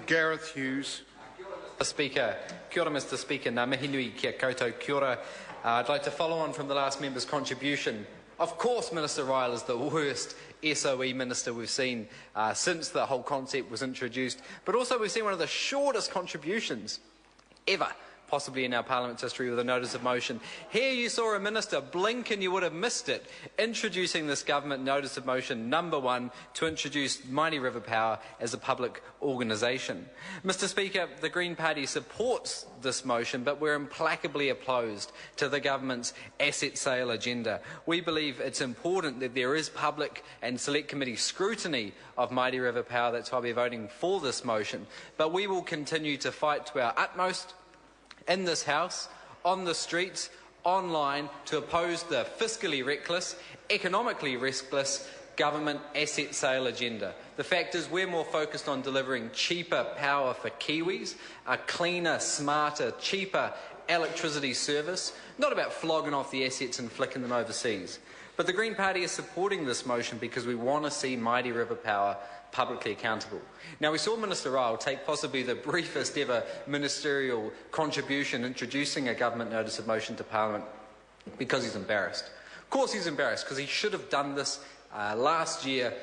Gareth Hughes. Mr. Speaker. Kia ora, Mr. Speaker. Ngā mihi nui kia koutou kia ora. I'd like to follow on from the last member's contribution. Of course, Minister Ryle is the worst SOE minister we've seen since the whole concept was introduced, but also we've seen one of the shortest contributions ever, possibly in our Parliament's history, with a notice of motion. Here you saw a minister blink and you would have missed it, introducing this government notice of motion number 1 to introduce Mighty River Power as a public organisation. Mr. Speaker, the Green Party supports this motion, but we're implacably opposed to the government's asset sale agenda. We believe it's important that there is public and select committee scrutiny of Mighty River Power. That's why we're voting for this motion. But we will continue to fight to our utmost in this House, on the streets, online, to oppose the fiscally reckless, economically riskless government asset sale agenda. The fact is we're more focused on delivering cheaper power for Kiwis, a cleaner, smarter, cheaper electricity service, not about flogging off the assets and flicking them overseas. But the Green Party is supporting this motion because we want to see Mighty River Power publicly accountable. Now, we saw Minister Ryle take possibly the briefest ever ministerial contribution introducing a government notice of motion to Parliament because he's embarrassed. Of course he's embarrassed, because he should have done this last year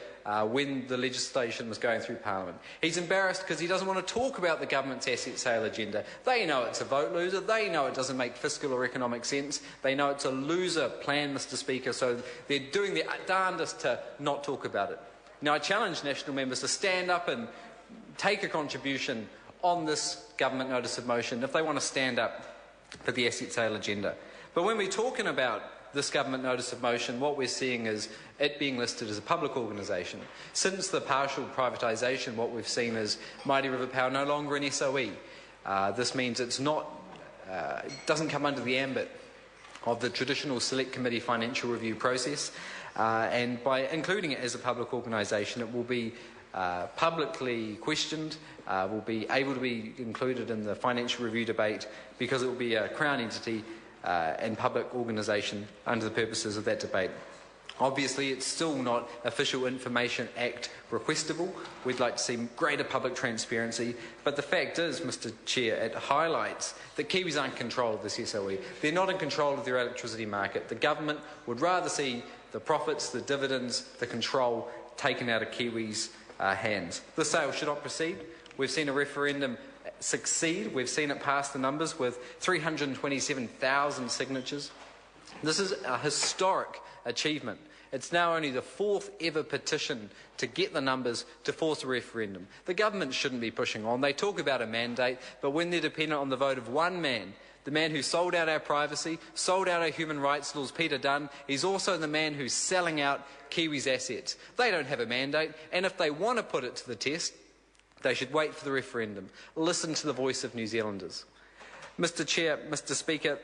when the legislation was going through Parliament. He's embarrassed because he doesn't want to talk about the government's asset sale agenda. They know it's a vote loser. They know it doesn't make fiscal or economic sense. They know it's a loser plan, Mr. Speaker, so they're doing their darndest to not talk about it. Now, I challenge national members to stand up and take a contribution on this government notice of motion if they want to stand up for the asset sale agenda. But when we're talking about this government notice of motion, what we're seeing is it being listed as a public organisation. Since the partial privatisation, what we've seen is Mighty River Power no longer an SOE. This means it's not, doesn't come under the ambit of the traditional Select Committee financial review process, and by including it as a public organisation, it will be publicly questioned, will be able to be included in the financial review debate because it will be a Crown entity and public organisation under the purposes of that debate. Obviously, it's still not Official Information Act requestable. We'd like to see greater public transparency. But the fact is, Mr. Chair, it highlights that Kiwis aren't in control of this SOE. They're not in control of their electricity market. The government would rather see the profits, the dividends, the control taken out of Kiwis' hands. The sale should not proceed. We've seen a referendum succeed. We've seen it pass the numbers with 327,000 signatures. This is a historic achievement. It's now only the 4th ever petition to get the numbers to force a referendum. The government shouldn't be pushing on. They talk about a mandate, but when they're dependent on the vote of one man, the man who sold out our privacy, sold out our human rights laws, Peter Dunn, he's also the man who's selling out Kiwis' assets. They don't have a mandate, and if they want to put it to the test, they should wait for the referendum. Listen to the voice of New Zealanders. Mr. Chair, Mr. Speaker,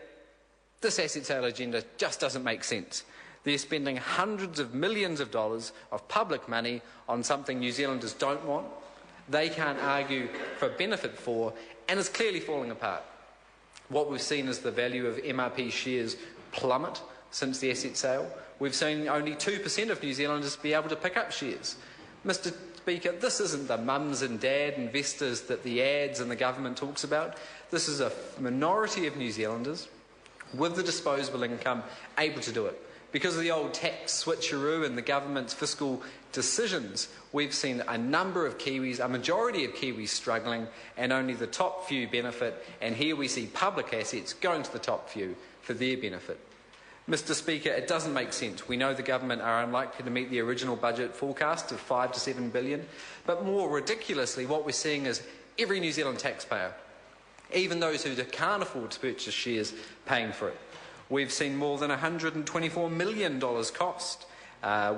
this asset sale agenda just doesn't make sense. They're spending hundreds of millions of dollars of public money on something New Zealanders don't want, they can't argue for benefit for, and is clearly falling apart. What we've seen is the value of MRP shares plummet since the asset sale. We've seen only 2% of New Zealanders be able to pick up shares. Mr. Speaker, this isn't the mums and dad investors that the ads and the government talks about. This is a minority of New Zealanders with the disposable income able to do it. Because of the old tax switcheroo and the government's fiscal decisions, we've seen a number of Kiwis, a majority of Kiwis struggling, and only the top few benefit, and here we see public assets going to the top few for their benefit. Mr. Speaker, it doesn't make sense. We know the government are unlikely to meet the original budget forecast of $5 to $7 billion, but more ridiculously, what we're seeing is every New Zealand taxpayer, even those who can't afford to purchase shares, paying for it. We've seen more than $124 million cost.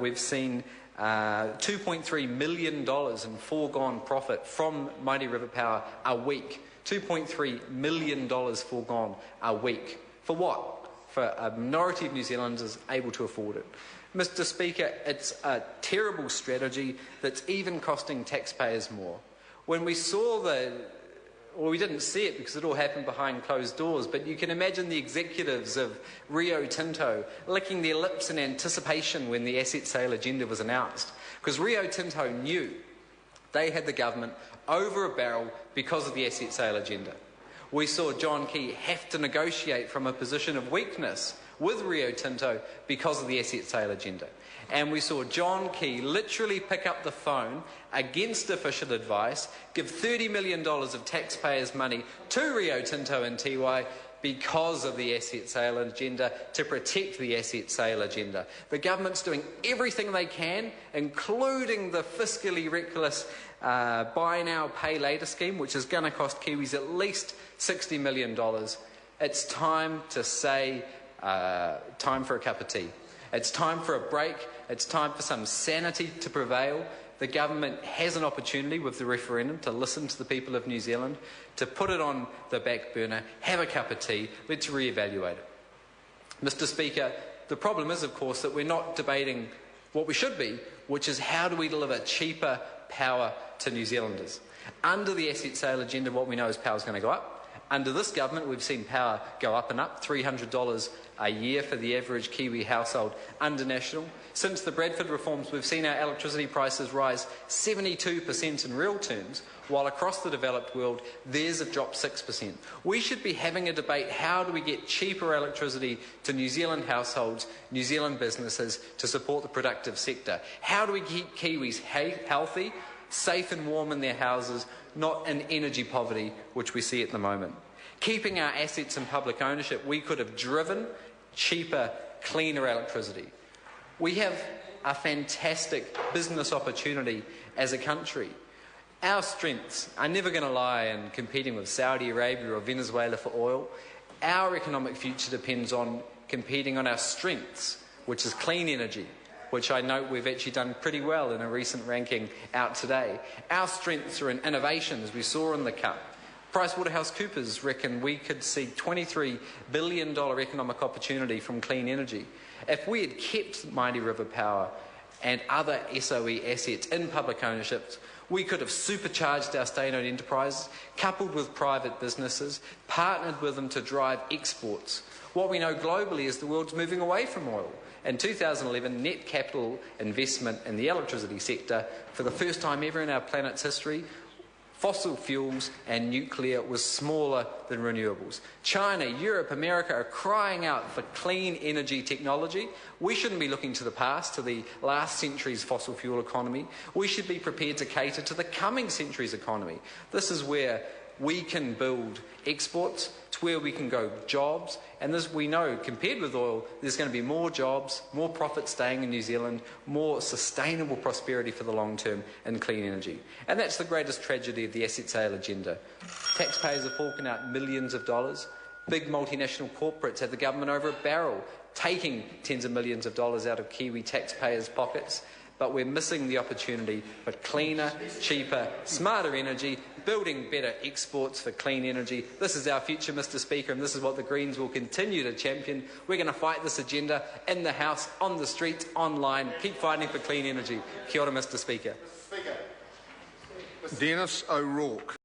We've seen $2.3 million in foregone profit from Mighty River Power a week. $2.3 million foregone a week. For what? For a minority of New Zealanders able to afford it. Mr. Speaker, it's a terrible strategy that's even costing taxpayers more. When we saw well, we didn't see it because it all happened behind closed doors, but you can imagine the executives of Rio Tinto licking their lips in anticipation when the asset sale agenda was announced. Because Rio Tinto knew They had the government over a barrel because of the asset sale agenda. We saw John Key have to negotiate from a position of weakness with Rio Tinto because of the asset sale agenda. And we saw John Key literally pick up the phone against official advice, give $30 million of taxpayers' money to Rio Tinto and Tiwai because of the asset sale agenda, to protect the asset sale agenda. The government's doing everything they can, including the fiscally reckless buy now, pay later scheme, which is going to cost Kiwis at least $60 million. It's time to say, time for a cup of tea. It's time for a break. It's time for some sanity to prevail. The government has an opportunity with the referendum to listen to the people of New Zealand, to put it on the back burner, have a cup of tea, let's re-evaluate it. Mr. Speaker, the problem is, of course, that we're not debating what we should be, which is how do we deliver cheaper power to New Zealanders. Under the asset sale agenda, what we know is power is going to go up. Under this government, we've seen power go up and up, $300 a year for the average Kiwi household under national. Since the Bradford reforms, we've seen our electricity prices rise 72% in real terms, while across the developed world, theirs have dropped 6%. We should be having a debate, how do we get cheaper electricity to New Zealand households, New Zealand businesses, to support the productive sector? How do we keep Kiwis healthy, safe and warm in their houses, not in energy poverty, which we see at the moment? Keeping our assets in public ownership, we could have driven cheaper, cleaner electricity. We have a fantastic business opportunity as a country. Our strengths are never going to lie in competing with Saudi Arabia or Venezuela for oil. Our economic future depends on competing on our strengths, which is clean energy, which I note we've actually done pretty well in a recent ranking out today. Our strengths are in innovation, as we saw in the Cup. PricewaterhouseCoopers reckon we could see $23 billion economic opportunity from clean energy. If we had kept Mighty River Power and other SOE assets in public ownership, we could have supercharged our state-owned enterprises, coupled with private businesses, partnered with them to drive exports. What we know globally is the world's moving away from oil. In 2011, net capital investment in the electricity sector, for the first time ever in our planet's history, fossil fuels and nuclear was smaller than renewables. China, Europe, America are crying out for clean energy technology. We shouldn't be looking to the past, to the last century's fossil fuel economy. We should be prepared to cater to the coming century's economy. This is where we can build exports, it's where we can go jobs, and this we know, compared with oil, there's going to be more jobs, more profit staying in New Zealand, more sustainable prosperity for the long term in clean energy. And that's the greatest tragedy of the asset sale agenda. Taxpayers are forking out millions of dollars. Big multinational corporates have the government over a barrel, taking tens of millions of dollars out of Kiwi taxpayers' pockets. But we're missing the opportunity for cleaner, cheaper, smarter energy, building better exports for clean energy. This is our future, Mr. Speaker, and this is what the Greens will continue to champion. We're going to fight this agenda in the House, on the streets, online. Keep fighting for clean energy. Kia ora, Mr. Speaker. Dennis O'Rourke.